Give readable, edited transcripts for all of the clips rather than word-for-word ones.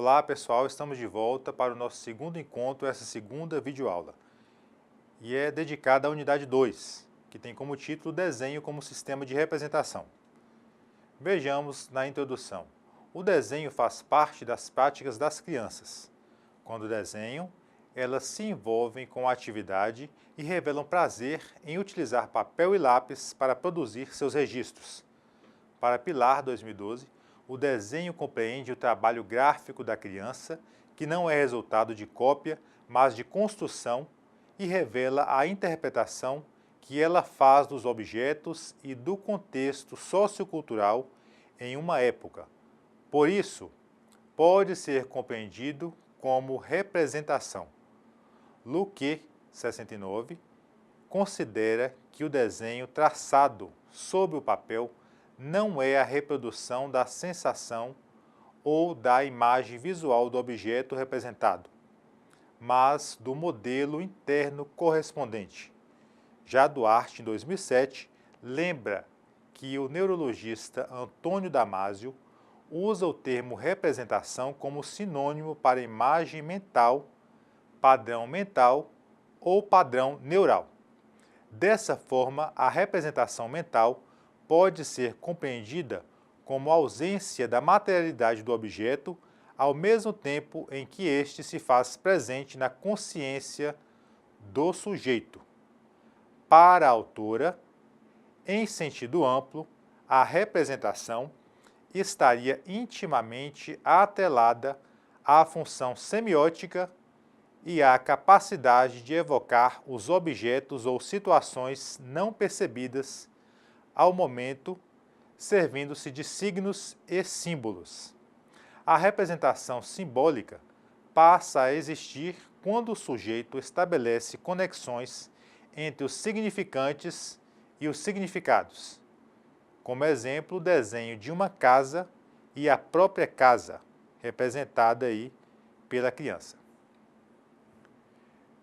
Olá pessoal, estamos de volta para o nosso segundo encontro, essa segunda videoaula. E é dedicada à unidade 2, que tem como título Desenho como Sistema de Representação. Vejamos na introdução. O desenho faz parte das práticas das crianças. Quando desenham, elas se envolvem com a atividade e revelam prazer em utilizar papel e lápis para produzir seus registros. Para Pilar, 2012, o desenho compreende o trabalho gráfico da criança, que não é resultado de cópia, mas de construção, e revela a interpretação que ela faz dos objetos e do contexto sociocultural em uma época. Por isso, pode ser compreendido como representação. Luque, 69, considera que o desenho traçado sobre o papel não é a reprodução da sensação ou da imagem visual do objeto representado, mas do modelo interno correspondente. Já Duarte, em 2007, lembra que o neurologista Antônio Damasio usa o termo representação como sinônimo para imagem mental, padrão mental ou padrão neural. Dessa forma, a representação mental pode ser compreendida como ausência da materialidade do objeto, ao mesmo tempo em que este se faz presente na consciência do sujeito. Para a autora, em sentido amplo, a representação estaria intimamente atrelada à função semiótica e à capacidade de evocar os objetos ou situações não percebidas ao momento, servindo-se de signos e símbolos. A representação simbólica passa a existir quando o sujeito estabelece conexões entre os significantes e os significados. Como exemplo, o desenho de uma casa e a própria casa, representada aí pela criança.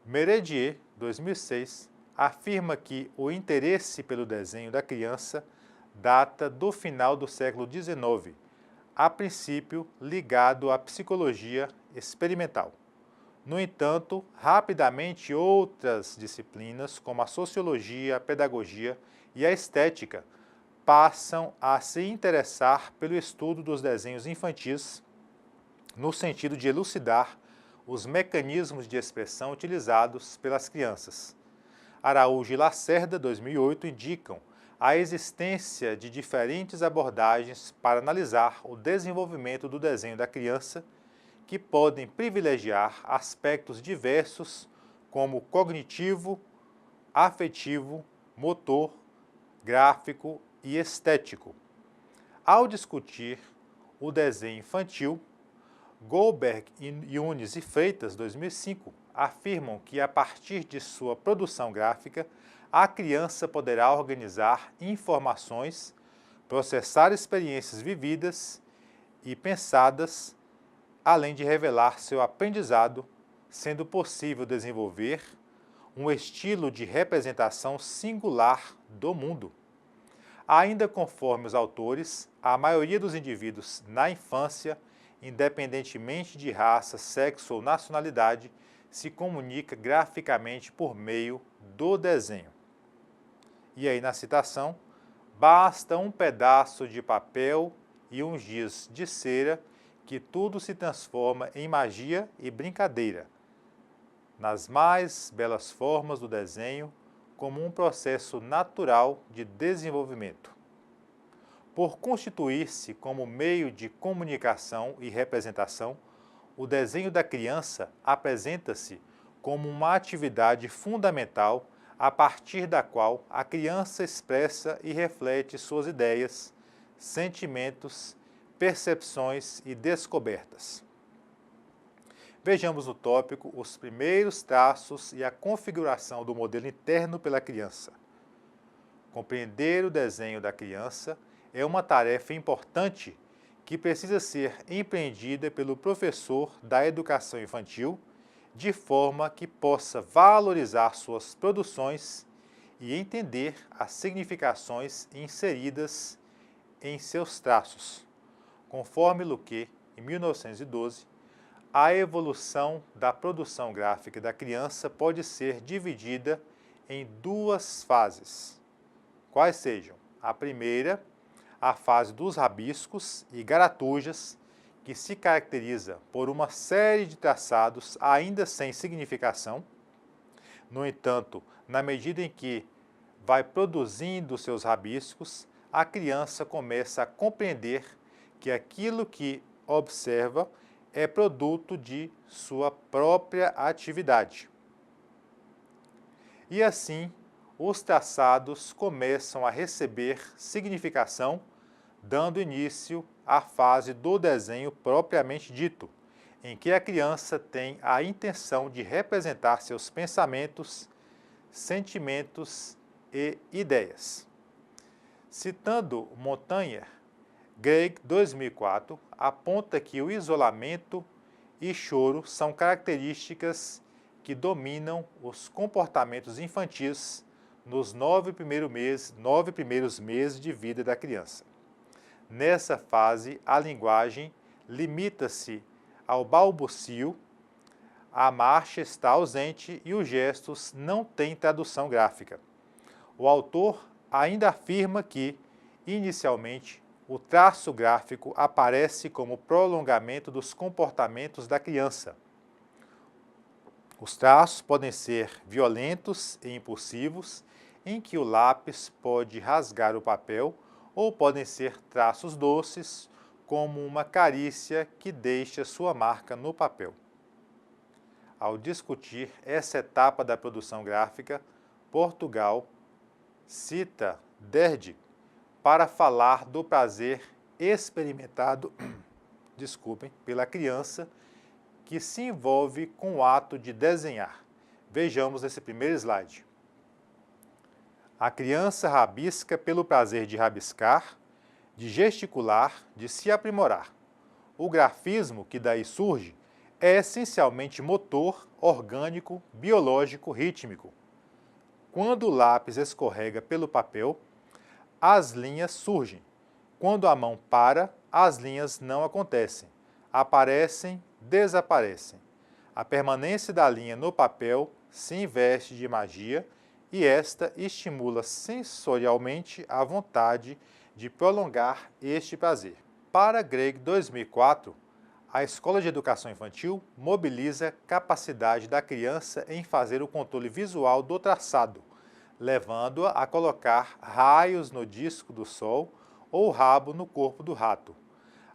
Meredier, 2006, afirma que o interesse pelo desenho da criança data do final do século XIX, a princípio ligado à psicologia experimental. No entanto, rapidamente outras disciplinas, como a sociologia, a pedagogia e a estética, passam a se interessar pelo estudo dos desenhos infantis, no sentido de elucidar os mecanismos de expressão utilizados pelas crianças. Araújo e Lacerda, 2008, indicam a existência de diferentes abordagens para analisar o desenvolvimento do desenho da criança, que podem privilegiar aspectos diversos como cognitivo, afetivo, motor, gráfico e estético. Ao discutir o desenho infantil, Goldberg, Yunes e Freitas, 2005, afirmam que a partir de sua produção gráfica, a criança poderá organizar informações, processar experiências vividas e pensadas, além de revelar seu aprendizado, sendo possível desenvolver um estilo de representação singular do mundo. Ainda conforme os autores, a maioria dos indivíduos na infância, independentemente de raça, sexo ou nacionalidade, se comunica graficamente por meio do desenho. E aí na citação, basta um pedaço de papel e uns giz de cera que tudo se transforma em magia e brincadeira, nas mais belas formas do desenho, como um processo natural de desenvolvimento. Por constituir-se como meio de comunicação e representação, o desenho da criança apresenta-se como uma atividade fundamental a partir da qual a criança expressa e reflete suas ideias, sentimentos, percepções e descobertas. Vejamos no tópico os primeiros traços e a configuração do modelo interno pela criança. Compreender o desenho da criança é uma tarefa importante que precisa ser empreendida pelo professor da educação infantil, de forma que possa valorizar suas produções e entender as significações inseridas em seus traços. Conforme Luque, em 1912, a evolução da produção gráfica da criança pode ser dividida em duas fases. Quais sejam? A primeira, a fase dos rabiscos e garatujas, que se caracteriza por uma série de traçados ainda sem significação. No entanto, na medida em que vai produzindo seus rabiscos, a criança começa a compreender que aquilo que observa é produto de sua própria atividade. E assim, os traçados começam a receber significação, dando início à fase do desenho propriamente dito, em que a criança tem a intenção de representar seus pensamentos, sentimentos e ideias. Citando Montagnier, Gregg, 2004, aponta que o isolamento e choro são características que dominam os comportamentos infantis nos 9 primeiros meses de vida da criança. Nessa fase, a linguagem limita-se ao balbucio, a marcha está ausente e os gestos não têm tradução gráfica. O autor ainda afirma que, inicialmente, o traço gráfico aparece como prolongamento dos comportamentos da criança. Os traços podem ser violentos e impulsivos, em que o lápis pode rasgar o papel, ou podem ser traços doces, como uma carícia que deixa sua marca no papel. Ao discutir essa etapa da produção gráfica, Portugal cita Derrida para falar do prazer experimentado pela criança que se envolve com o ato de desenhar. Vejamos esse primeiro slide. A criança rabisca pelo prazer de rabiscar, de gesticular, de se aprimorar. O grafismo que daí surge é essencialmente motor, orgânico, biológico, rítmico. Quando o lápis escorrega pelo papel, as linhas surgem. Quando a mão para, as linhas não acontecem. Aparecem, desaparecem. A permanência da linha no papel se investe de magia e esta estimula sensorialmente a vontade de prolongar este prazer. Para Gregg, 2004, a Escola de Educação Infantil mobiliza a capacidade da criança em fazer o controle visual do traçado, levando-a a colocar raios no disco do sol ou rabo no corpo do rato.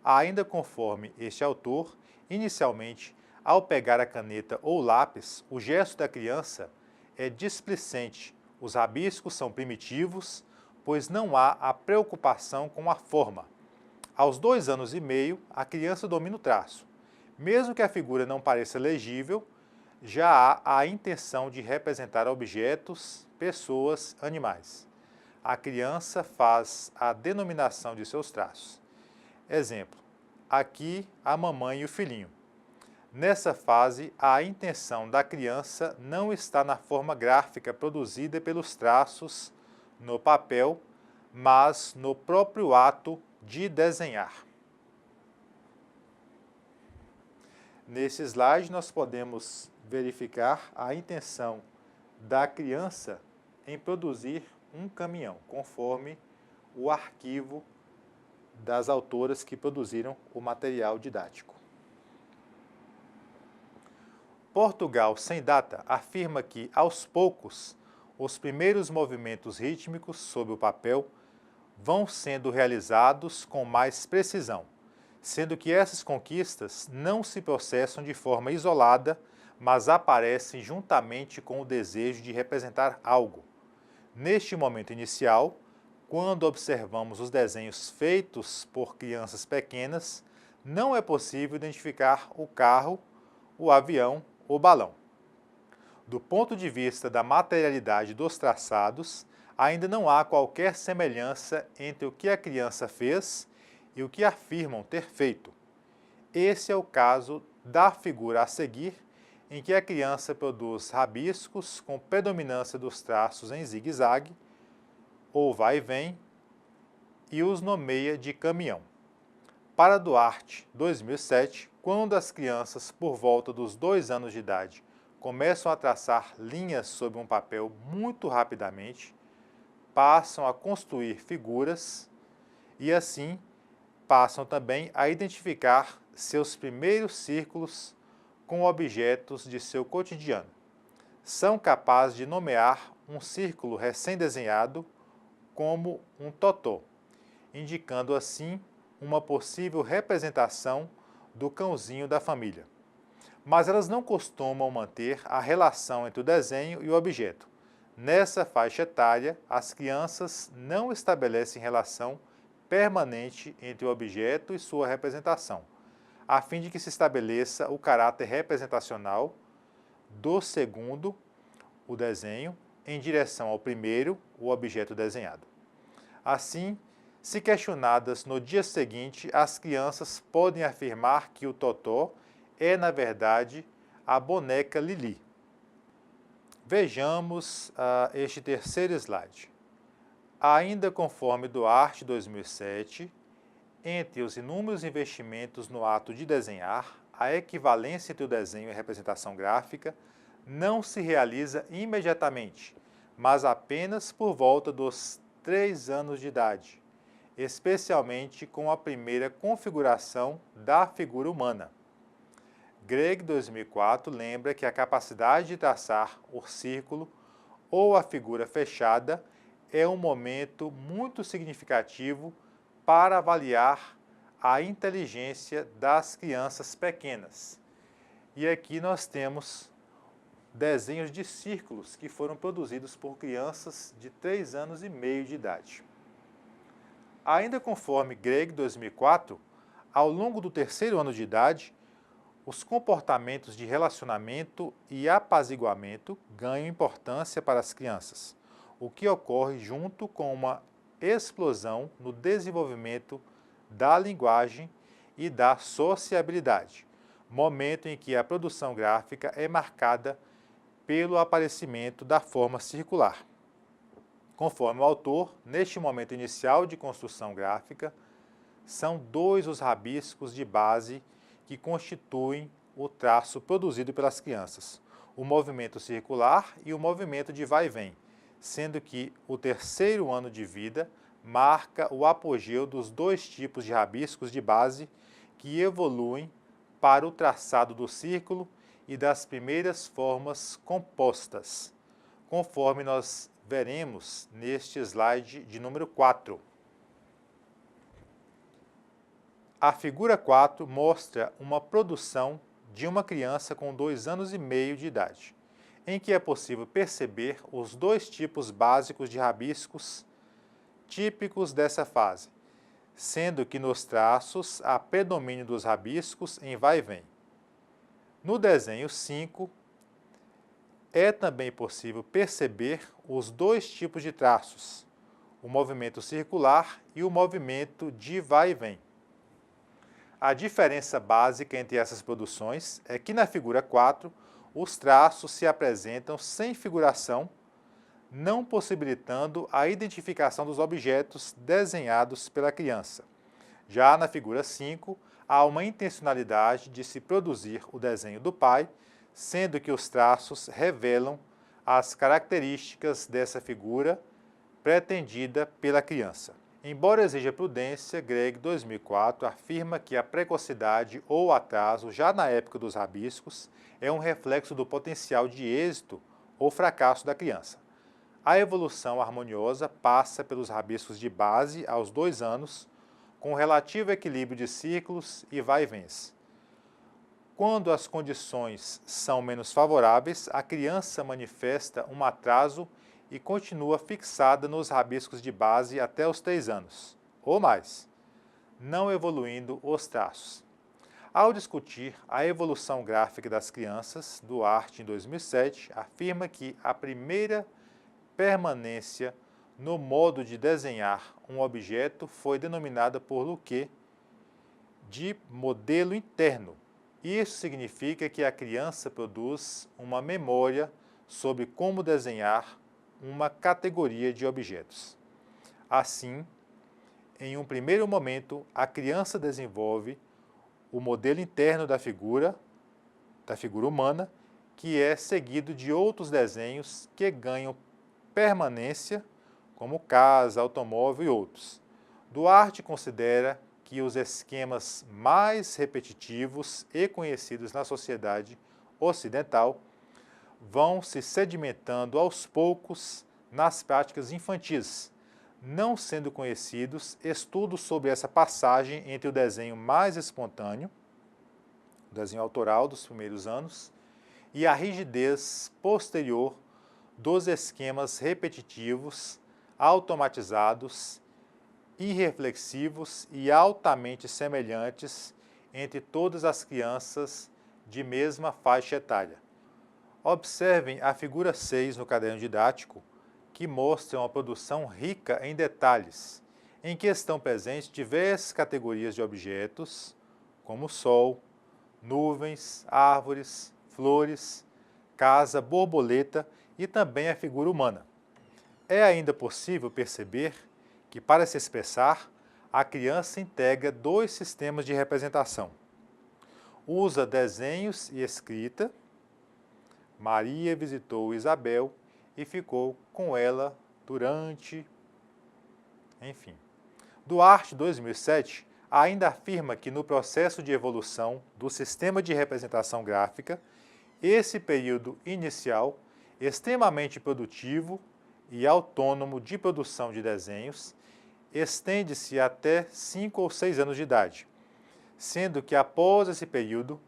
Ainda conforme este autor, inicialmente, ao pegar a caneta ou lápis, o gesto da criança é displicente. Os rabiscos são primitivos, pois não há a preocupação com a forma. Aos 2 anos e meio, a criança domina o traço. Mesmo que a figura não pareça legível, já há a intenção de representar objetos, pessoas, animais. A criança faz a denominação de seus traços. Exemplo, aqui a mamãe e o filhinho. Nessa fase, a intenção da criança não está na forma gráfica produzida pelos traços no papel, mas no próprio ato de desenhar. Nesse slide, nós podemos verificar a intenção da criança em produzir um caminhão, conforme o arquivo das autoras que produziram o material didático. Portugal, sem data, afirma que, aos poucos, os primeiros movimentos rítmicos sobre o papel vão sendo realizados com mais precisão, sendo que essas conquistas não se processam de forma isolada, mas aparecem juntamente com o desejo de representar algo. Neste momento inicial, quando observamos os desenhos feitos por crianças pequenas, não é possível identificar o carro, o avião ou balão. Do ponto de vista da materialidade dos traçados, ainda não há qualquer semelhança entre o que a criança fez e o que afirmam ter feito. Esse é o caso da figura a seguir, em que a criança produz rabiscos com predominância dos traços em zigue-zague, ou vai e vem, e os nomeia de caminhão. Para Duarte, 2007, quando as crianças, por volta dos 2 anos de idade, começam a traçar linhas sobre um papel muito rapidamente, passam a construir figuras e, assim, passam também a identificar seus primeiros círculos com objetos de seu cotidiano. São capazes de nomear um círculo recém-desenhado como um totó, indicando assim uma possível representação do cãozinho da família. Mas elas não costumam manter a relação entre o desenho e o objeto. Nessa faixa etária, as crianças não estabelecem relação permanente entre o objeto e sua representação, a fim de que se estabeleça o caráter representacional do segundo, o desenho, em direção ao primeiro, o objeto desenhado. Assim, se questionadas no dia seguinte, as crianças podem afirmar que o totó é, na verdade, a boneca Lili. Vejamos este terceiro slide. Ainda conforme Duarte 2007, entre os inúmeros investimentos no ato de desenhar, a equivalência entre o desenho e a representação gráfica não se realiza imediatamente, mas apenas por volta dos 3 anos de idade, especialmente com a primeira configuração da figura humana. Gregg, 2004, lembra que a capacidade de traçar o círculo ou a figura fechada é um momento muito significativo para avaliar a inteligência das crianças pequenas. E aqui nós temos desenhos de círculos que foram produzidos por crianças de 3 anos e meio de idade. Ainda conforme Gregg, 2004, ao longo do 3º ano de idade, os comportamentos de relacionamento e apaziguamento ganham importância para as crianças, o que ocorre junto com uma explosão no desenvolvimento da linguagem e da sociabilidade, momento em que a produção gráfica é marcada pelo aparecimento da forma circular. Conforme o autor, neste momento inicial de construção gráfica, são 2 os rabiscos de base que constituem o traço produzido pelas crianças, o movimento circular e o movimento de vai e vem, sendo que o 3º ano de vida marca o apogeu dos 2 tipos de rabiscos de base que evoluem para o traçado do círculo e das primeiras formas compostas, conforme nós veremos neste slide de número 4. A figura 4 mostra uma produção de uma criança com 2 anos e meio de idade, em que é possível perceber os 2 tipos básicos de rabiscos típicos dessa fase, sendo que nos traços há predomínio dos rabiscos em vai e vem. No desenho 5, é também possível perceber os 2 tipos de traços, o movimento circular e o movimento de vai e vem. A diferença básica entre essas produções é que na figura 4, os traços se apresentam sem figuração, não possibilitando a identificação dos objetos desenhados pela criança. Já na figura 5, há uma intencionalidade de se produzir o desenho do pai, sendo que os traços revelam as características dessa figura pretendida pela criança. Embora exija prudência, Gregg, 2004, afirma que a precocidade ou atraso, já na época dos rabiscos, é um reflexo do potencial de êxito ou fracasso da criança. A evolução harmoniosa passa pelos rabiscos de base aos 2 anos, com relativo equilíbrio de círculos e vai-e-vens. Quando as condições são menos favoráveis, a criança manifesta um atraso e continua fixada nos rabiscos de base até os 3 anos, ou mais, não evoluindo os traços. Ao discutir a evolução gráfica das crianças, Duarte, em 2007, afirma que a primeira permanência no modo de desenhar um objeto foi denominada por Luque de modelo interno. Isso significa que a criança produz uma memória sobre como desenhar uma categoria de objetos. Assim, em um primeiro momento, a criança desenvolve o modelo interno da figura humana, que é seguido de outros desenhos que ganham permanência, como casa, automóvel e outros. Duarte considera que os esquemas mais repetitivos e conhecidos na sociedade ocidental vão se sedimentando aos poucos nas práticas infantis, não sendo conhecidos estudos sobre essa passagem entre o desenho mais espontâneo, o desenho autoral dos primeiros anos, e a rigidez posterior dos esquemas repetitivos, automatizados, irreflexivos e altamente semelhantes entre todas as crianças de mesma faixa etária. Observem a figura 6 no caderno didático, que mostra uma produção rica em detalhes, em que estão presentes diversas categorias de objetos, como sol, nuvens, árvores, flores, casa, borboleta e também a figura humana. É ainda possível perceber que, para se expressar, a criança integra dois sistemas de representação. Usa desenhos e escrita. Maria visitou Isabel e ficou com ela durante... Enfim. Duarte, 2007, ainda afirma que no processo de evolução do sistema de representação gráfica, esse período inicial, extremamente produtivo e autônomo de produção de desenhos, estende-se até 5 ou 6 anos de idade, sendo que após esse período,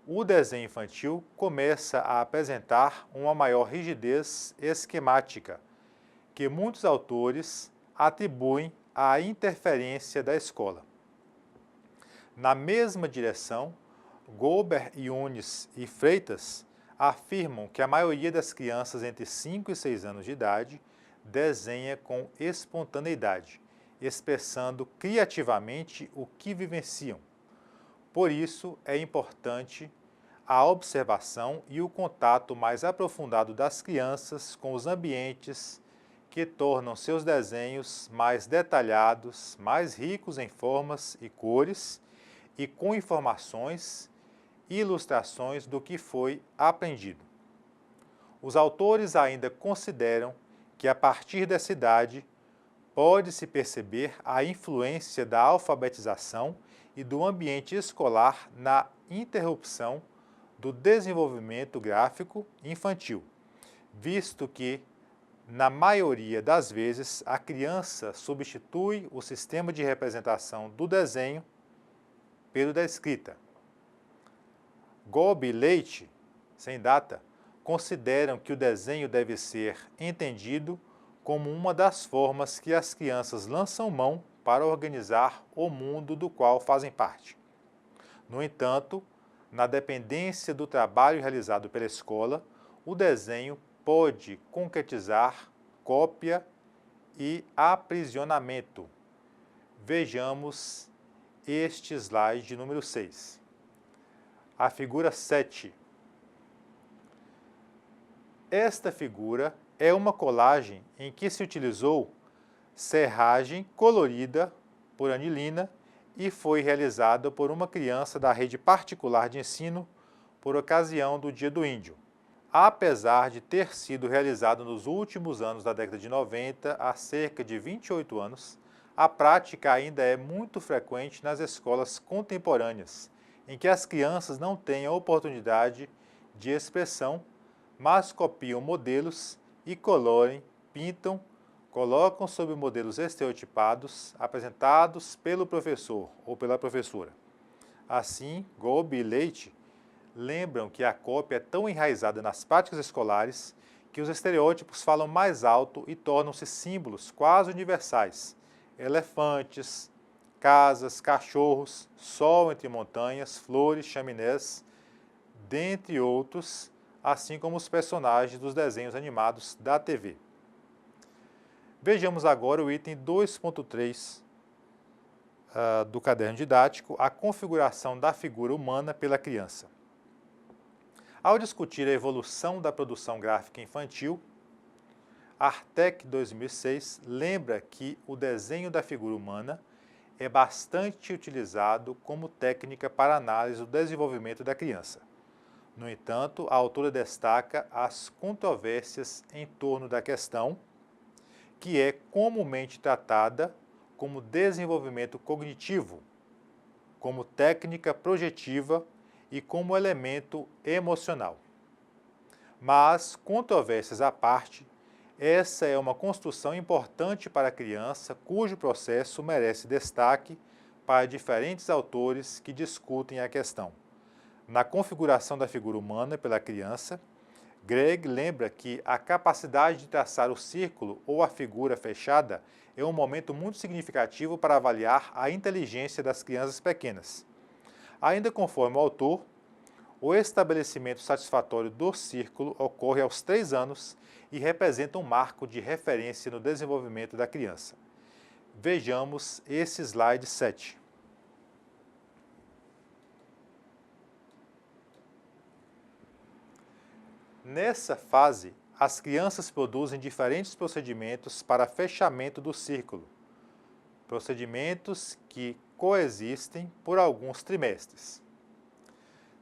o desenho infantil começa a apresentar uma maior rigidez esquemática, que muitos autores atribuem à interferência da escola. Na mesma direção, Golber, Yunes e Freitas afirmam que a maioria das crianças entre 5 e 6 anos de idade desenha com espontaneidade, expressando criativamente o que vivenciam. Por isso, é importante a observação e o contato mais aprofundado das crianças com os ambientes que tornam seus desenhos mais detalhados, mais ricos em formas e cores e com informações e ilustrações do que foi aprendido. Os autores ainda consideram que, a partir dessa idade, pode-se perceber a influência da alfabetização e do ambiente escolar na interrupção do desenvolvimento gráfico infantil, visto que, na maioria das vezes, a criança substitui o sistema de representação do desenho pelo da escrita. Golbe e Leite, sem data, consideram que o desenho deve ser entendido como uma das formas que as crianças lançam mão para organizar o mundo do qual fazem parte. No entanto, na dependência do trabalho realizado pela escola, o desenho pode concretizar cópia e aprisionamento. Vejamos este slide de número 6. A figura 7. Esta figura é uma colagem em que se utilizou serragem colorida por anilina e foi realizada por uma criança da rede particular de ensino por ocasião do Dia do Índio. Apesar de ter sido realizado nos últimos anos da década de 90, há cerca de 28 anos, a prática ainda é muito frequente nas escolas contemporâneas, em que as crianças não têm a oportunidade de expressão, mas copiam modelos e colorem, pintam, colocam sobre modelos estereotipados apresentados pelo professor ou pela professora. Assim, Golbe e Leite lembram que a cópia é tão enraizada nas práticas escolares que os estereótipos falam mais alto e tornam-se símbolos quase universais. Elefantes, casas, cachorros, sol entre montanhas, flores, chaminés, dentre outros, assim como os personagens dos desenhos animados da TV. Vejamos agora o item 2.3 do caderno didático, a configuração da figura humana pela criança. Ao discutir a evolução da produção gráfica infantil, Artek, 2006, lembra que o desenho da figura humana é bastante utilizado como técnica para análise do desenvolvimento da criança. No entanto, a autora destaca as controvérsias em torno da questão, que é comumente tratada como desenvolvimento cognitivo, como técnica projetiva e como elemento emocional. Mas, controvérsias à parte, essa é uma construção importante para a criança, cujo processo merece destaque para diferentes autores que discutem a questão. Na configuração da figura humana pela criança, Gregg lembra que a capacidade de traçar o círculo ou a figura fechada é um momento muito significativo para avaliar a inteligência das crianças pequenas. Ainda conforme o autor, o estabelecimento satisfatório do círculo ocorre aos 3 anos e representa um marco de referência no desenvolvimento da criança. Vejamos esse slide 7. Nessa fase, as crianças produzem diferentes procedimentos para fechamento do círculo, procedimentos que coexistem por alguns trimestres.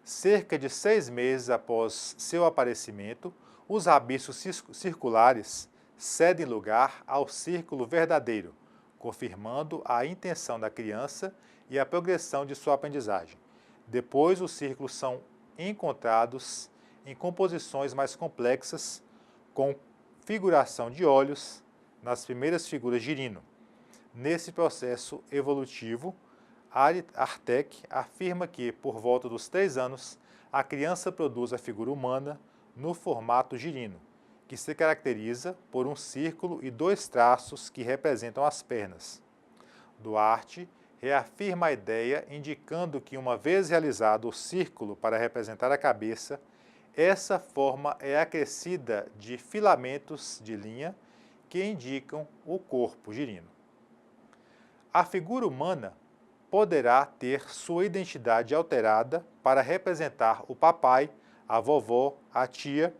Cerca de 6 meses após seu aparecimento, os rabiscos circulares cedem lugar ao círculo verdadeiro, confirmando a intenção da criança e a progressão de sua aprendizagem. Depois, os círculos são encontrados em composições mais complexas, com figuração de olhos nas primeiras figuras girino. Nesse processo evolutivo, Artek afirma que, por volta dos 3 anos, a criança produz a figura humana no formato girino, que se caracteriza por um círculo e 2 traços que representam as pernas. Duarte reafirma a ideia, indicando que, uma vez realizado o círculo para representar a cabeça, essa forma é acrescida de filamentos de linha que indicam o corpo girino. A figura humana poderá ter sua identidade alterada para representar o papai, a vovó, a tia,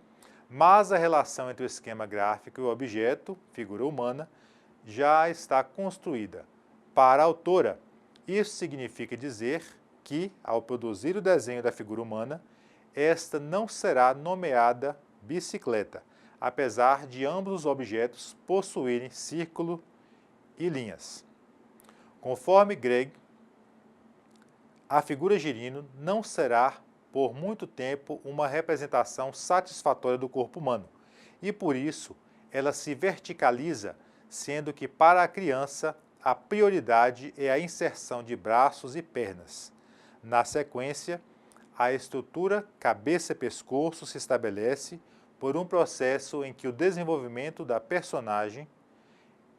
mas a relação entre o esquema gráfico e o objeto, figura humana, já está construída. Para a autora, isso significa dizer que, ao produzir o desenho da figura humana, esta não será nomeada bicicleta, apesar de ambos os objetos possuírem círculo e linhas. Conforme Gregg, a figura girino não será por muito tempo uma representação satisfatória do corpo humano, e por isso ela se verticaliza, sendo que para a criança a prioridade é a inserção de braços e pernas. Na sequência, a estrutura cabeça-pescoço se estabelece por um processo em que o desenvolvimento da personagem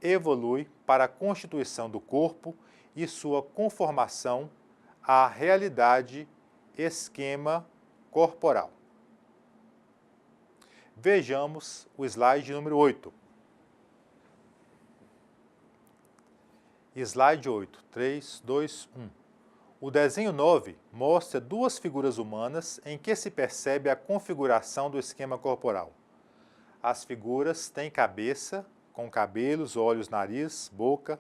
evolui para a constituição do corpo e sua conformação à realidade esquema corporal. Vejamos o slide número 8. Slide 8, 3, 2, 1. O desenho 9 mostra 2 figuras humanas em que se percebe a configuração do esquema corporal. As figuras têm cabeça, com cabelos, olhos, nariz, boca,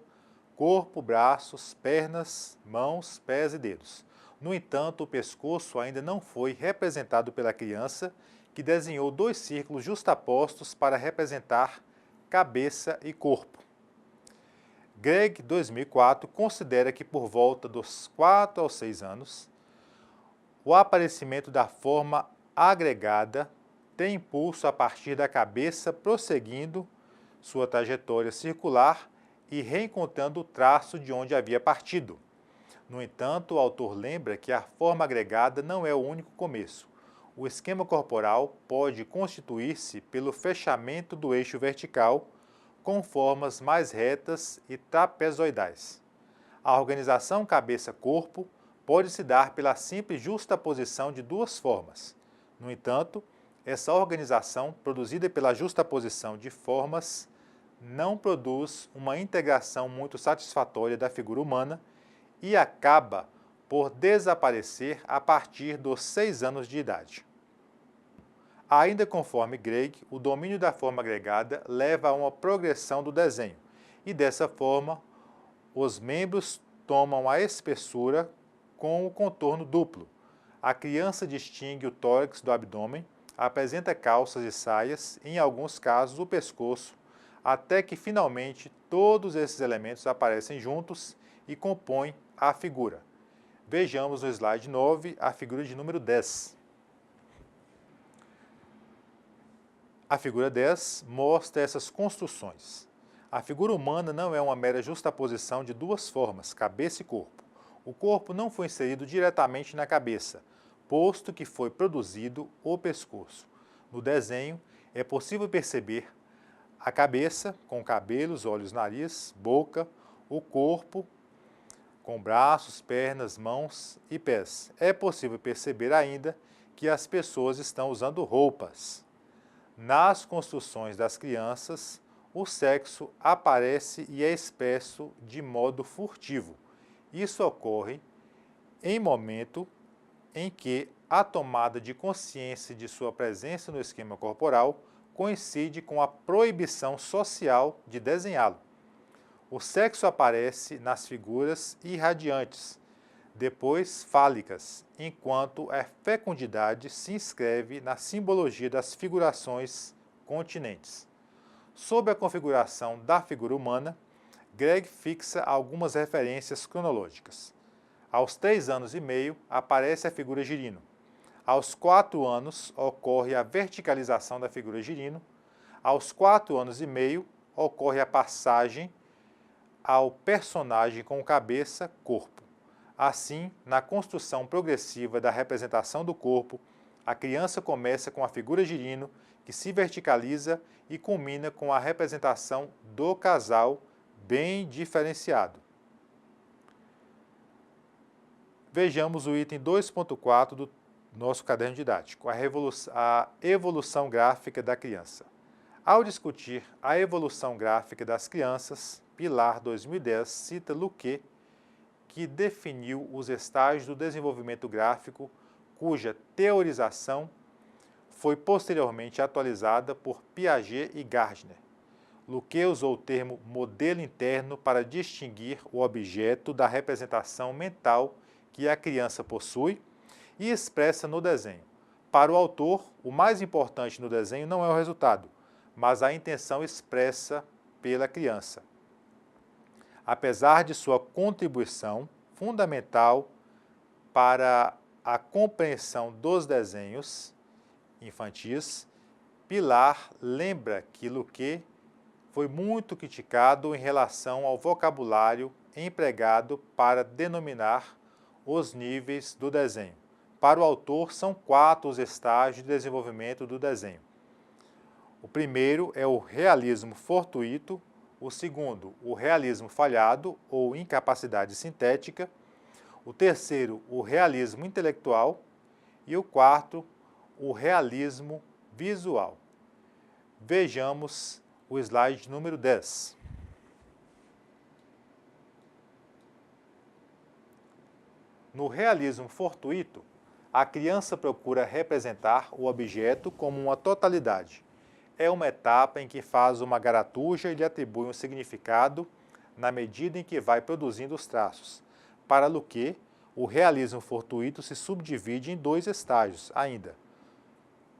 corpo, braços, pernas, mãos, pés e dedos. No entanto, o pescoço ainda não foi representado pela criança, que desenhou 2 círculos justapostos para representar cabeça e corpo. Gregg, 2004, considera que por volta dos 4 aos 6 anos, o aparecimento da forma agregada tem impulso a partir da cabeça, prosseguindo sua trajetória circular e reencontrando o traço de onde havia partido. No entanto, o autor lembra que a forma agregada não é o único começo. O esquema corporal pode constituir-se pelo fechamento do eixo vertical, com formas mais retas e trapezoidais. A organização cabeça-corpo pode se dar pela simples justaposição de 2 formas. No entanto, essa organização, produzida pela justaposição de formas, não produz uma integração muito satisfatória da figura humana e acaba por desaparecer a partir dos 6 anos de idade. Ainda conforme Gregg, o domínio da forma agregada leva a uma progressão do desenho, e dessa forma, os membros tomam a espessura com o contorno duplo. A criança distingue o tórax do abdômen, apresenta calças e saias, em alguns casos o pescoço, até que finalmente todos esses elementos aparecem juntos e compõem a figura. Vejamos no slide 9 a figura de número 10. A figura 10 mostra essas construções. A figura humana não é uma mera justaposição de duas formas, cabeça e corpo. O corpo não foi inserido diretamente na cabeça, posto que foi produzido o pescoço. No desenho, é possível perceber a cabeça, com cabelos, olhos, nariz, boca, o corpo, com braços, pernas, mãos e pés. É possível perceber ainda que as pessoas estão usando roupas. Nas construções das crianças, o sexo aparece e é expresso de modo furtivo. Isso ocorre em momento em que a tomada de consciência de sua presença no esquema corporal coincide com a proibição social de desenhá-lo. O sexo aparece nas figuras irradiantes, depois fálicas, enquanto a fecundidade se inscreve na simbologia das figurações continentes. Sob a configuração da figura humana, Greg fixa algumas referências cronológicas. Aos 3 anos e meio, aparece a figura girino. Aos 4 anos, ocorre a verticalização da figura girino. Aos 4 anos e meio, ocorre a passagem ao personagem com cabeça, corpo. Assim, na construção progressiva da representação do corpo, a criança começa com a figura girino, que se verticaliza e culmina com a representação do casal bem diferenciado. Vejamos o item 2.4 do nosso caderno didático, a evolução gráfica da criança. Ao discutir a evolução gráfica das crianças, Pilar, 2010, cita Luque, que definiu os estágios do desenvolvimento gráfico, cuja teorização foi posteriormente atualizada por Piaget e Gardner. Luque usou o termo modelo interno para distinguir o objeto da representação mental que a criança possui e expressa no desenho. Para o autor, o mais importante no desenho não é o resultado, mas a intenção expressa pela criança. Apesar de sua contribuição fundamental para a compreensão dos desenhos infantis, Pilar lembra que Luque foi muito criticado em relação ao vocabulário empregado para denominar os níveis do desenho. Para o autor, são 4 os estágios de desenvolvimento do desenho. O primeiro é o realismo fortuito, o segundo, o realismo falhado ou incapacidade sintética, o terceiro, o realismo intelectual e o quarto, o realismo visual. Vejamos o slide número 10. No realismo fortuito, a criança procura representar o objeto como uma totalidade. É uma etapa em que faz uma garatuja e lhe atribui um significado na medida em que vai produzindo os traços. Para Luque, o realismo fortuito se subdivide em 2 estágios ainda,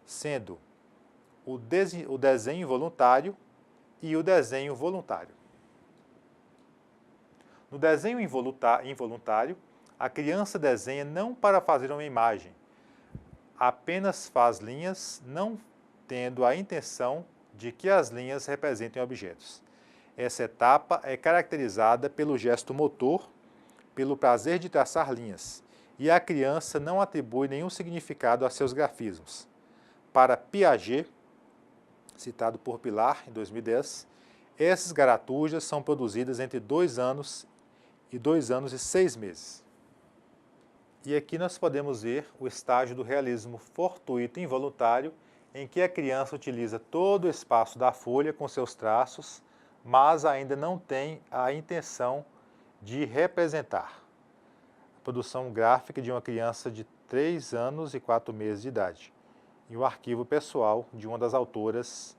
sendo o desenho involuntário e o desenho voluntário. No desenho involuntário, a criança desenha não para fazer uma imagem, apenas faz linhas, não tendo a intenção de que as linhas representem objetos. Essa etapa é caracterizada pelo gesto motor, pelo prazer de traçar linhas, e a criança não atribui nenhum significado a seus grafismos. Para Piaget, citado por Pilar em 2010, essas garatujas são produzidas entre 2 anos e 2 anos e 6 meses. E aqui nós podemos ver o estágio do realismo fortuito involuntário, em que a criança utiliza todo o espaço da folha com seus traços, mas ainda não tem a intenção de representar. A produção gráfica de uma criança de 3 anos e 4 meses de idade, e o arquivo pessoal de uma das autoras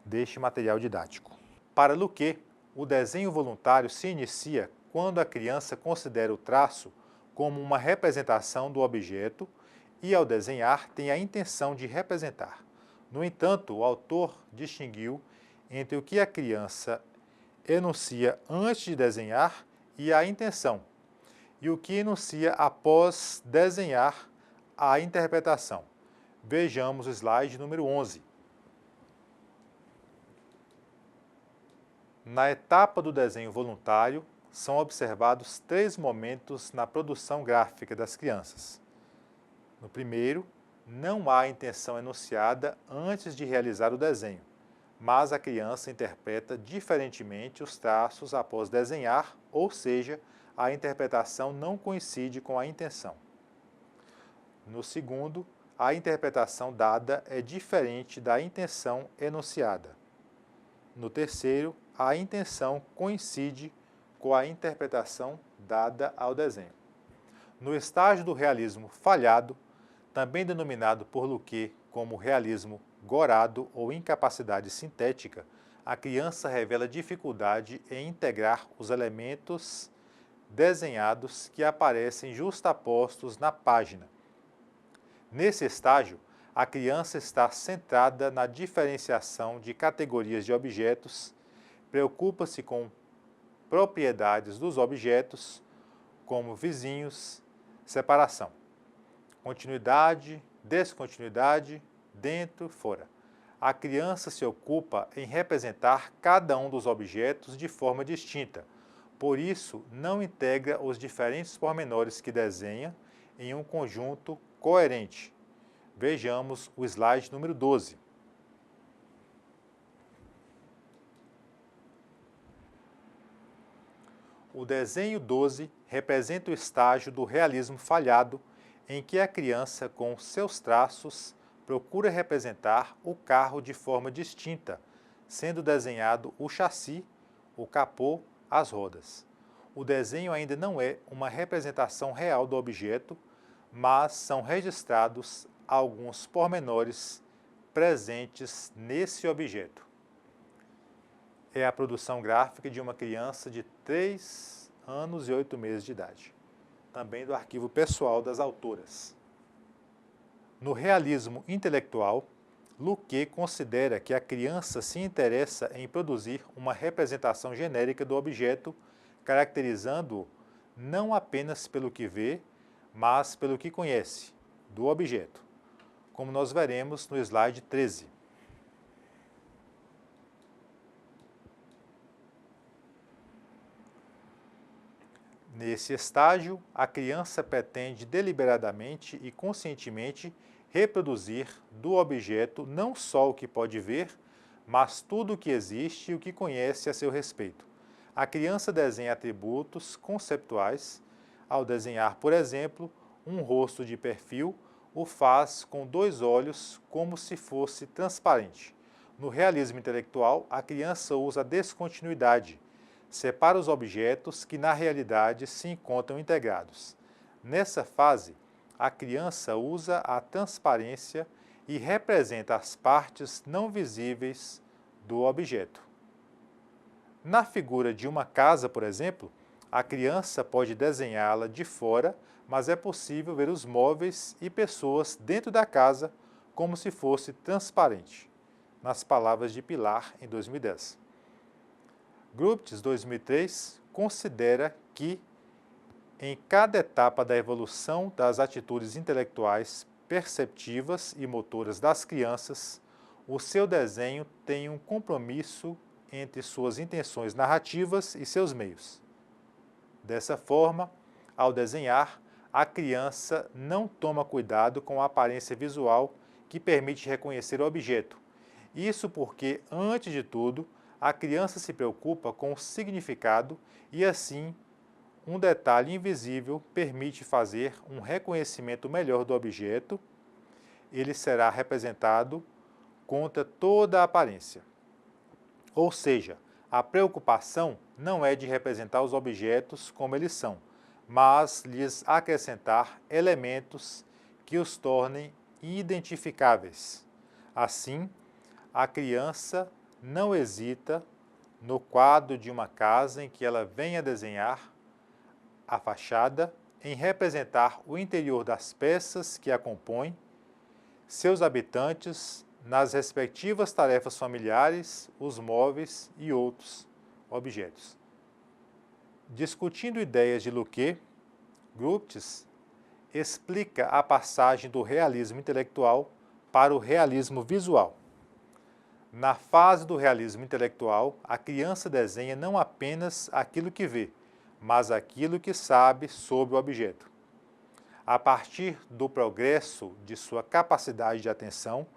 deste material didático. Para Luque, o desenho voluntário se inicia quando a criança considera o traço como uma representação do objeto e, ao desenhar, tem a intenção de representar. No entanto, o autor distinguiu entre o que a criança enuncia antes de desenhar e a intenção, e o que enuncia após desenhar a interpretação. Vejamos o slide número 11. Na etapa do desenho voluntário, são observados 3 momentos na produção gráfica das crianças. No primeiro, não há intenção enunciada antes de realizar o desenho, mas a criança interpreta diferentemente os traços após desenhar, ou seja, a interpretação não coincide com a intenção. No segundo, a interpretação dada é diferente da intenção enunciada. No terceiro, a intenção coincide com a interpretação dada ao desenho. No estágio do realismo falhado, também denominado por Luque como realismo gorado ou incapacidade sintética, a criança revela dificuldade em integrar os elementos desenhados que aparecem justapostos na página. Nesse estágio, a criança está centrada na diferenciação de categorias de objetos, preocupa-se com propriedades dos objetos, como vizinhos, separação, continuidade, descontinuidade, dentro, fora. A criança se ocupa em representar cada um dos objetos de forma distinta, por isso não integra os diferentes pormenores que desenha em um conjunto coerente. Vejamos o slide número 12. O desenho 12 representa o estágio do realismo falhado, em que a criança, com seus traços, procura representar o carro de forma distinta, sendo desenhado o chassi, o capô, as rodas. O desenho ainda não é uma representação real do objeto, mas são registrados alguns pormenores presentes nesse objeto. É a produção gráfica de uma criança de 3 anos e 8 meses de idade, também do arquivo pessoal das autoras. No realismo intelectual, Luque considera que a criança se interessa em produzir uma representação genérica do objeto, caracterizando-o não apenas pelo que vê, mas pelo que conhece do objeto, como nós veremos no slide 13. Nesse estágio, a criança pretende deliberadamente e conscientemente reproduzir do objeto não só o que pode ver, mas tudo o que existe e o que conhece a seu respeito. A criança desenha atributos conceptuais. Ao desenhar, por exemplo, um rosto de perfil, o faz com 2 olhos como se fosse transparente. No realismo intelectual, a criança usa a descontinuidade, separa os objetos que na realidade se encontram integrados. Nessa fase, a criança usa a transparência e representa as partes não visíveis do objeto. Na figura de uma casa, por exemplo, a criança pode desenhá-la de fora, mas é possível ver os móveis e pessoas dentro da casa como se fosse transparente, nas palavras de Pilar, em 2010. Gruptes, 2003, considera que, em cada etapa da evolução das atitudes intelectuais, perceptivas e motoras das crianças, o seu desenho tem um compromisso entre suas intenções narrativas e seus meios. Dessa forma, ao desenhar, a criança não toma cuidado com a aparência visual que permite reconhecer o objeto. Isso porque, antes de tudo, a criança se preocupa com o significado e, assim, um detalhe invisível permite fazer um reconhecimento melhor do objeto. Ele será representado contra toda a aparência. Ou seja, a preocupação não é de representar os objetos como eles são, mas lhes acrescentar elementos que os tornem identificáveis. Assim, a criança não hesita, no quadro de uma casa em que ela venha desenhar, a fachada em representar o interior das peças que a compõem, seus habitantes nas respectivas tarefas familiares, os móveis e outros objetos. Discutindo ideias de Luque, Gropius explica a passagem do realismo intelectual para o realismo visual. Na fase do realismo intelectual, a criança desenha não apenas aquilo que vê, mas aquilo que sabe sobre o objeto. A partir do progresso de sua capacidade de atenção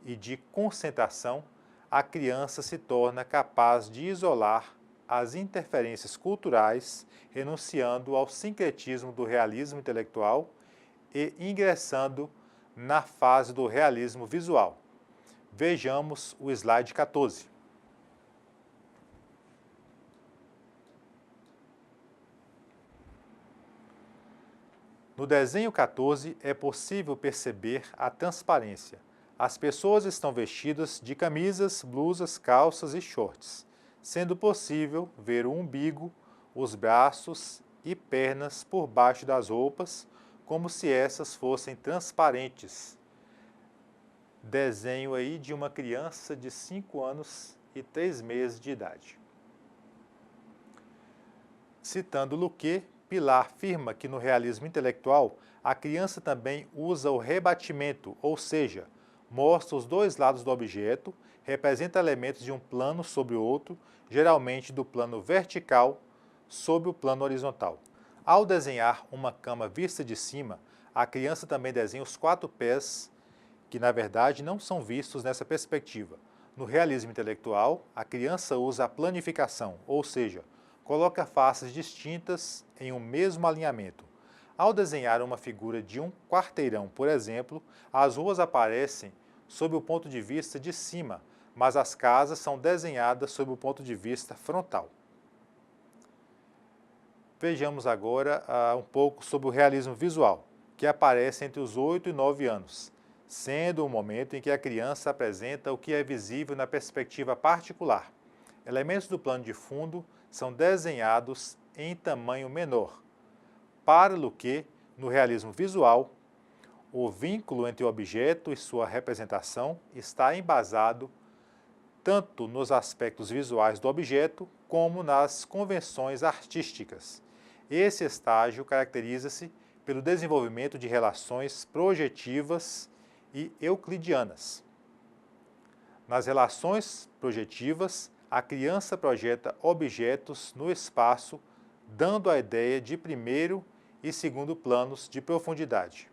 e de concentração, a criança se torna capaz de isolar as interferências culturais, renunciando ao sincretismo do realismo intelectual e ingressando na fase do realismo visual. Vejamos o slide 14. No desenho 14 é possível perceber a transparência. As pessoas estão vestidas de camisas, blusas, calças e shorts, sendo possível ver o umbigo, os braços e pernas por baixo das roupas, como se essas fossem transparentes. Desenho aí de uma criança de 5 anos e 3 meses de idade. Citando Luque, Pilar afirma que no realismo intelectual, a criança também usa o rebatimento, ou seja, mostra os dois lados do objeto, representa elementos de um plano sobre o outro, geralmente do plano vertical sobre o plano horizontal. Ao desenhar uma cama vista de cima, a criança também desenha os 4 pés, que na verdade não são vistos nessa perspectiva. No realismo intelectual, a criança usa a planificação, ou seja, coloca faces distintas em um mesmo alinhamento. Ao desenhar uma figura de um quarteirão, por exemplo, as ruas aparecem sob o ponto de vista de cima, mas as casas são desenhadas sob o ponto de vista frontal. Vejamos agora um pouco sobre o realismo visual, que aparece entre os 8 e 9 anos, sendo o momento em que a criança apresenta o que é visível na perspectiva particular. Elementos do plano de fundo são desenhados em tamanho menor. Para Luque, no realismo visual, o vínculo entre o objeto e sua representação está embasado tanto nos aspectos visuais do objeto como nas convenções artísticas. Esse estágio caracteriza-se pelo desenvolvimento de relações projetivas e euclidianas. Nas relações projetivas, a criança projeta objetos no espaço, dando a ideia de primeiro e segundo planos de profundidade.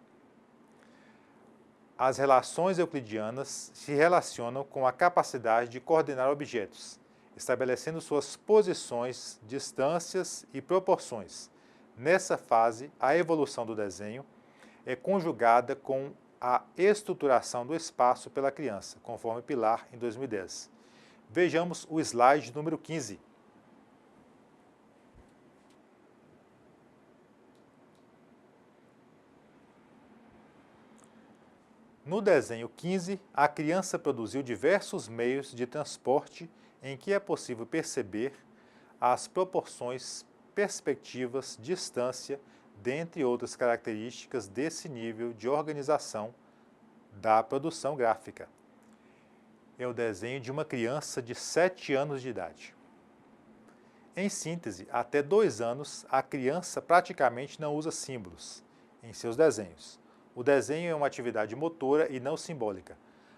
As relações euclidianas se relacionam com a capacidade de coordenar objetos, estabelecendo suas posições, distâncias e proporções. Nessa fase, a evolução do desenho é conjugada com a estruturação do espaço pela criança, conforme Pilar em 2010. Vejamos o slide número 15. No desenho 15, a criança produziu diversos meios de transporte em que é possível perceber as proporções, perspectivas, distância, dentre outras características desse nível de organização da produção gráfica. É o desenho de uma criança de 7 anos de idade. Em síntese, até 2 anos, a criança praticamente não usa símbolos em seus desenhos. O desenho é uma atividade motora e não simbólica.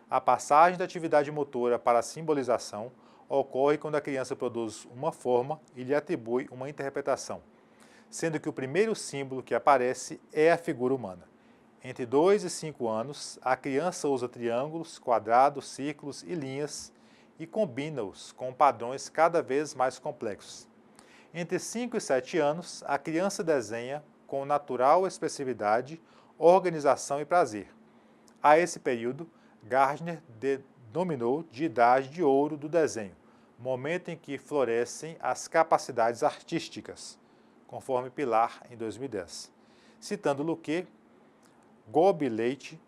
A passagem da atividade motora para a simbolização ocorre quando a criança produz uma forma e lhe atribui uma interpretação, sendo que o primeiro símbolo que aparece é a figura humana. Entre 2 e 5 anos, a criança usa triângulos, quadrados, círculos e linhas e combina-os com padrões cada vez mais complexos. Entre 5 e 7 anos, a criança desenha com natural expressividade, organização e prazer. A esse período, Gardner denominou de idade de ouro do desenho, momento em que florescem as capacidades artísticas, conforme Pilar em 2010. Citando Luque, Gobi e Leite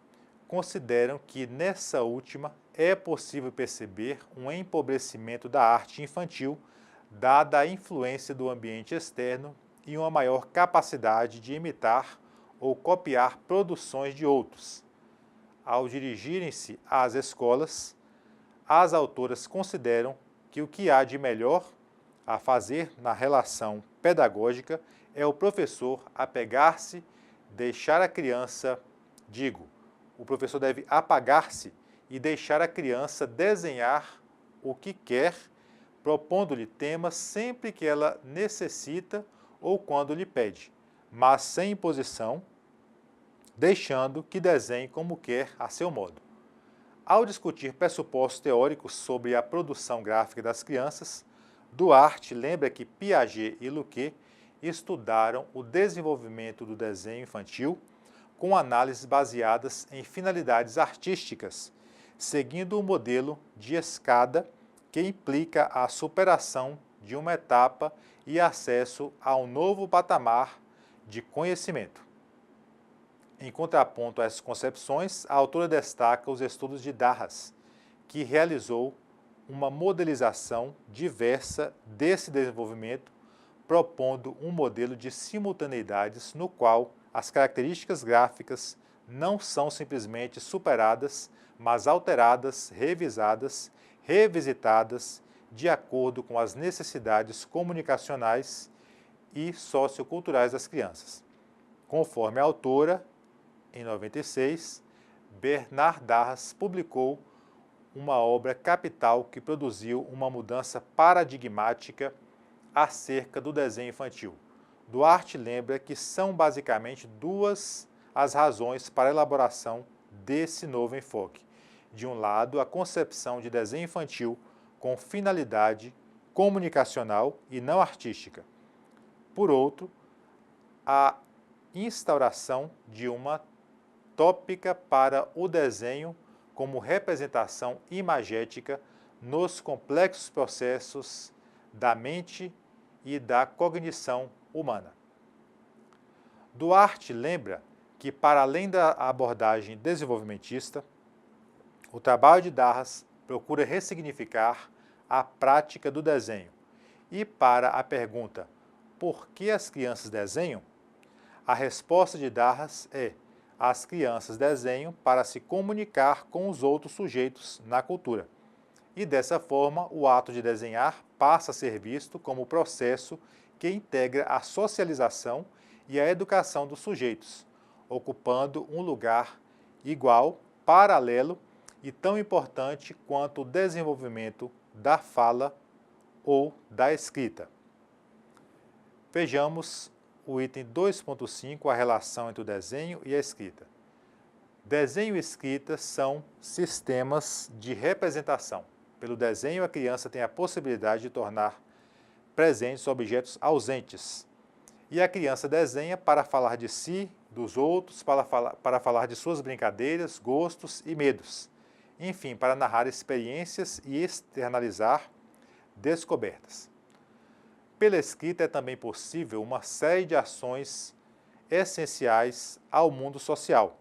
consideram que nessa última é possível perceber um empobrecimento da arte infantil, dada a influência do ambiente externo e uma maior capacidade de imitar ou copiar produções de outros. Ao dirigirem-se às escolas, as autoras consideram que o que há de melhor a fazer na relação pedagógica é o professor apegar-se, deixar a criança, o professor deve apagar-se e deixar a criança desenhar o que quer, propondo-lhe temas sempre que ela necessita ou quando lhe pede, mas sem imposição, deixando que desenhe como quer a seu modo. Ao discutir pressupostos teóricos sobre a produção gráfica das crianças, Duarte lembra que Piaget e Luquet estudaram o desenvolvimento do desenho infantil com análises baseadas em finalidades artísticas, seguindo o modelo de escada que implica a superação de uma etapa e acesso a um novo patamar de conhecimento. Em contraponto a essas concepções, a autora destaca os estudos de Darras, que realizou uma modelização diversa desse desenvolvimento, propondo um modelo de simultaneidades no qual as características gráficas não são simplesmente superadas, mas alteradas, revisadas, revisitadas de acordo com as necessidades comunicacionais e socioculturais das crianças. Conforme a autora, em 96, Bernard Darras publicou uma obra capital que produziu uma mudança paradigmática acerca do desenho infantil. Duarte lembra que são basicamente duas as razões para a elaboração desse novo enfoque. De um lado, a concepção de desenho infantil com finalidade comunicacional e não artística. Por outro, a instauração de uma tópica para o desenho como representação imagética nos complexos processos da mente e da cognição humana. Duarte lembra que, para além da abordagem desenvolvimentista, o trabalho de Darras procura ressignificar a prática do desenho. E para a pergunta por que as crianças desenham, a resposta de Darras é: as crianças desenham para se comunicar com os outros sujeitos na cultura. E dessa forma, o ato de desenhar passa a ser visto como o processo que integra a socialização e a educação dos sujeitos, ocupando um lugar igual, paralelo e tão importante quanto o desenvolvimento da fala ou da escrita. Vejamos o item 2.5, a relação entre o desenho e a escrita. Desenho e escrita são sistemas de representação. Pelo desenho, a criança tem a possibilidade de tornar presentes objetos ausentes. E a criança desenha para falar de si, dos outros, para falar de suas brincadeiras, gostos e medos. Enfim, para narrar experiências e externalizar descobertas. Pela escrita é também possível uma série de ações essenciais ao mundo social.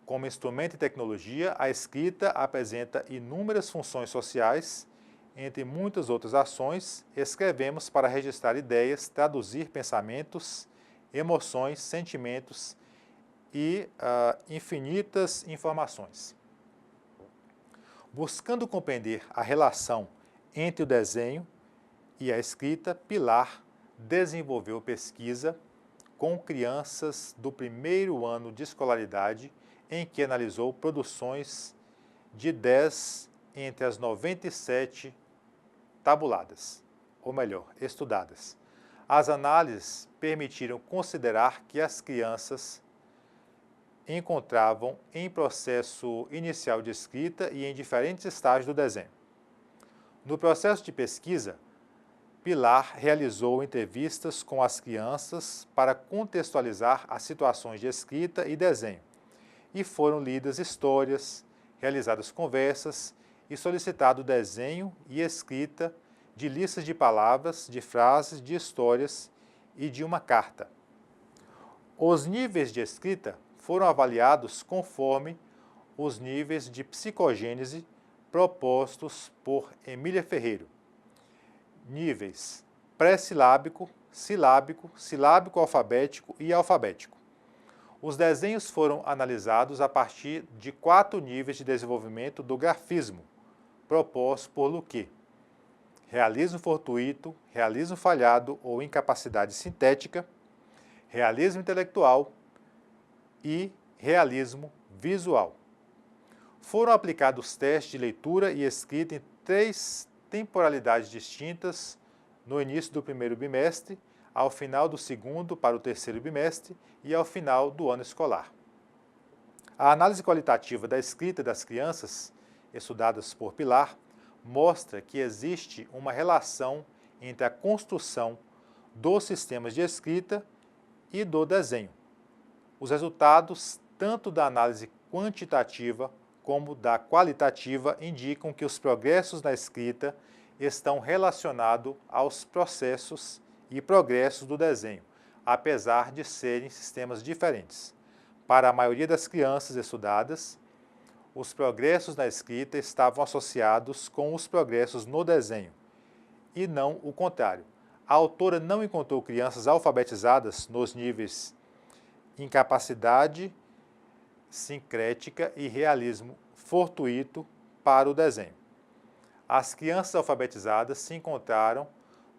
Como instrumento e tecnologia, a escrita apresenta inúmeras funções sociais. Entre muitas outras ações, escrevemos para registrar ideias, traduzir pensamentos, emoções, sentimentos e infinitas informações. Buscando compreender a relação entre o desenho e a escrita, Pilar desenvolveu pesquisa com crianças do primeiro ano de escolaridade, em que analisou produções de 10 entre as 97 tabuladas, ou melhor, estudadas. As análises permitiram considerar que as crianças encontravam em processo inicial de escrita e em diferentes estágios do desenho. No processo de pesquisa, Pilar realizou entrevistas com as crianças para contextualizar as situações de escrita e desenho, e foram lidas histórias, realizadas conversas e solicitado desenho e escrita de listas de palavras, de frases, de histórias e de uma carta. Os níveis de escrita foram avaliados conforme os níveis de psicogênese propostos por Emília Ferreiro. Níveis pré-silábico, silábico, silábico-alfabético e alfabético. Os desenhos foram analisados a partir de 4 níveis de desenvolvimento do grafismo, propostos por Luque: realismo fortuito, realismo falhado ou incapacidade sintética, realismo intelectual e realismo visual. Foram aplicados testes de leitura e escrita em 3 temporalidades distintas no início do primeiro bimestre, ao final do segundo para o terceiro bimestre e ao final do ano escolar. A análise qualitativa da escrita das crianças, estudadas por Pilar, mostra que existe uma relação entre a construção dos sistemas de escrita e do desenho. Os resultados, tanto da análise quantitativa como da qualitativa, indicam que os progressos na escrita estão relacionados aos processos e progressos do desenho, apesar de serem sistemas diferentes. Para a maioria das crianças estudadas, os progressos na escrita estavam associados com os progressos no desenho, e não o contrário. A autora não encontrou crianças alfabetizadas nos níveis incapacidade sincrética e realismo fortuito para o desenho. As crianças alfabetizadas se encontraram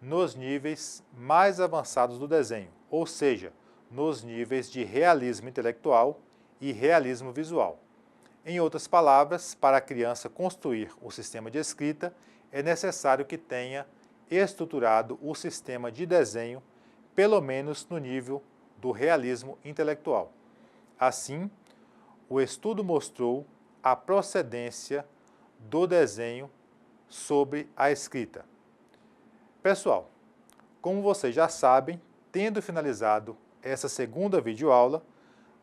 nos níveis mais avançados do desenho, ou seja, nos níveis de realismo intelectual e realismo visual. Em outras palavras, para a criança construir o sistema de escrita, é necessário que tenha estruturado o sistema de desenho, pelo menos no nível do realismo intelectual. Assim, o estudo mostrou a procedência do desenho sobre a escrita. Pessoal, como vocês já sabem, tendo finalizado essa segunda videoaula,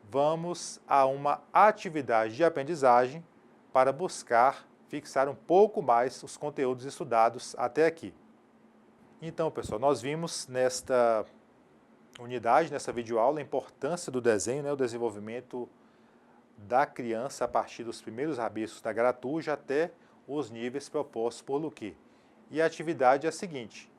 vamos a uma atividade de aprendizagem para buscar fixar um pouco mais os conteúdos estudados até aqui. Então, pessoal, nós vimos nesta unidade, nessa videoaula, a importância do desenho, o desenvolvimento da criança a partir dos primeiros rabiscos da gratuja até os níveis propostos por Luque. E a atividade é a seguinte: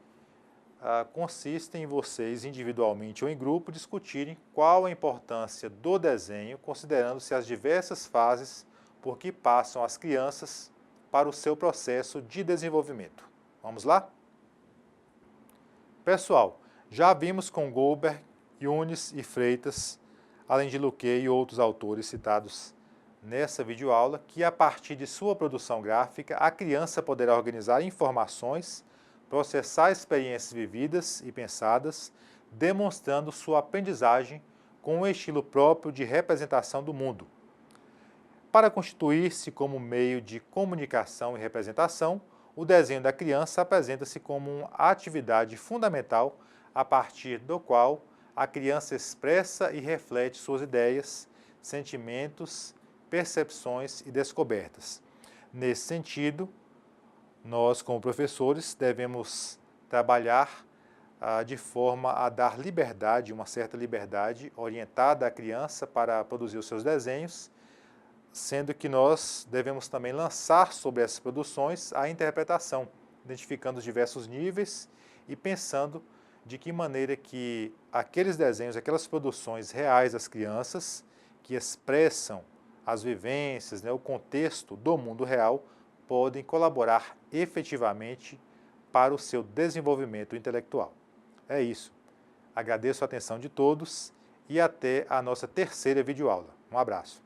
consiste em vocês, individualmente ou em grupo, discutirem qual a importância do desenho, considerando-se as diversas fases por que passam as crianças para o seu processo de desenvolvimento. Vamos lá? Pessoal, já vimos com Goldberg, Yunis e Freitas, além de Luque e outros autores citados nessa videoaula, que a partir de sua produção gráfica, a criança poderá organizar informações, processar experiências vividas e pensadas, demonstrando sua aprendizagem com um estilo próprio de representação do mundo. Para constituir-se como meio de comunicação e representação, o desenho da criança apresenta-se como uma atividade fundamental a partir do qual a criança expressa e reflete suas ideias, sentimentos, percepções e descobertas. Nesse sentido, nós, como professores, devemos trabalhar de forma a dar liberdade, uma certa liberdade orientada à criança para produzir os seus desenhos, sendo que nós devemos também lançar sobre essas produções a interpretação, identificando os diversos níveis e pensando de que maneira que aqueles desenhos, aquelas produções reais das crianças, que expressam as vivências, o contexto do mundo real, podem colaborar efetivamente para o seu desenvolvimento intelectual. É isso. Agradeço a atenção de todos e até a nossa terceira videoaula. Um abraço.